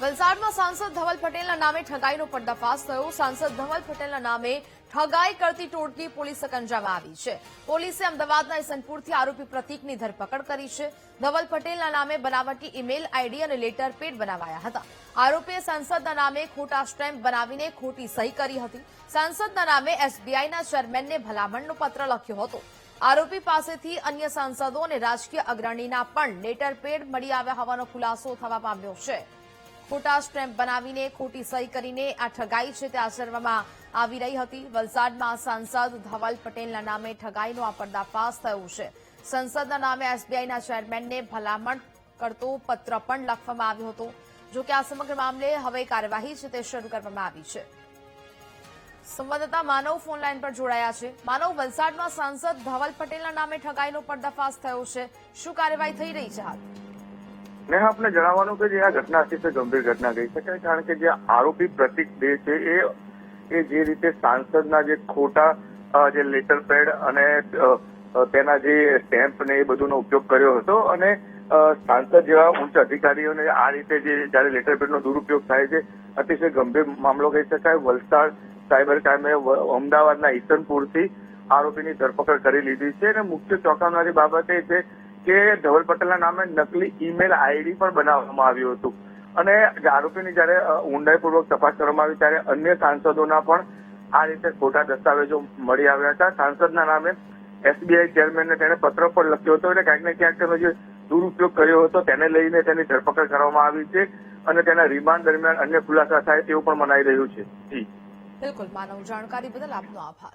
વલસાડમાં સાંસદ ધવલ પટેલના નામે ઠગાઈનો પર્દાફાશ થયો। સાંસદ ધવલ પટેલના નામે ઠગાઈ કરતી ટોળકી પોલીસ સકંજામાં આવી છે। પોલીસે અમદાવાદના ઈસનપુરથી આરોપી પ્રતીકની ધરપકડ કરી છે। ધવલ પટેલના નામે બનાવટી ઈમેલ આઈડી અને લેટર પેડ બનાવાયા હતા। આરોપીએ સાંસદના નામે ખોટા સ્ટેમ્પ બનાવીને ખોટી સહી કરી હતી। સાંસદના નામે એસબીઆઈના ચેરમેનને ભલામણનો પત્ર લખ્યો હતો। આરોપી પાસેથી અન્ય સાંસદો અને રાજકીય અગ્રણીના પણ લેટર પેડ મળી આવ્યા હોવાનો ખુલાસો થવા પામ્યો છે। ખોટા સ્ટેમ્પ બનાવીને ખોટી સહી કરીને આ ઠગાઈ છે તે આચરવામાં આવી રહી હતી। વલસાડમાં સાંસદ ધવલ પટેલના નામે ઠગાઈનો આ પર્દાફાશ થયો છે। સંસદના નામે એસબીઆઈના ચેરમેનને ભલામણ કરતો પત્ર પણ લખવામાં આવ્યો હતો। જો કે આ સમગ્ર મામલે હવે કાર્યવાહી છે તે શરૂ કરવામાં આવી છે। સંવાદદાતા માનવ ફોનલાઈન પર જોડાયા છે। માનવ, વલસાડમાં સાંસદ ધવલ પટેલના નામે ઠગાઈનો પર્દાફાશ થયો છે, શું કાર્યવાહી થઈ રહી છે હાલ? મેં આપને જણાવવાનું કે જે આ ઘટના અતિશય ગંભીર ઘટના કહી શકાય, કારણ કે જે આરોપી પ્રતીક બે છે એ જે રીતે સાંસદના જે ખોટા જે લેટર પેડ અને તેના જે સ્ટેમ્પ ને એ બધુનો ઉપયોગ કર્યો હતો અને સાંસદ જેવા ઉચ્ચ અધિકારીઓને આ રીતે જે જયારે લેટર પેડનો દુરુપયોગ થાય છે, અતિશય ગંભીર મામલો કહી શકાય। વલસાડ સાયબર ક્રાઇમે અમદાવાદના ઈસનપુરથી આરોપીની ધરપકડ કરી લીધી છે અને મુખ્ય ચોંકાવનારી બાબત એ છે કે ધવલ પટેલના નામે નકલી ઈમેલ આઈડી પણ બનાવવામાં આવ્યું હતું અને આરોપીની જયારે ઊંડાઈપૂર્વક તપાસ કરવામાં આવી ત્યારે અન્ય સાંસદોના પણ આ રીતે ખોટા દસ્તાવેજો મળી આવ્યા હતા। સાંસદના નામે એસબીઆઈ ચેરમેનને તેણે પત્ર પણ લખ્યો હતો એટલે ક્યાંક ને ક્યાંક તેનો જે દુરુપયોગ કર્યો હતો તેને લઈને તેની ધરપકડ કરવામાં આવી છે અને તેના રિમાન્ડ દરમિયાન અન્ય ખુલાસા થાય તેવું પણ મનાઈ રહ્યું છે। બિલકુલ માનવ, જાણકારી બદલ આપનો આભાર।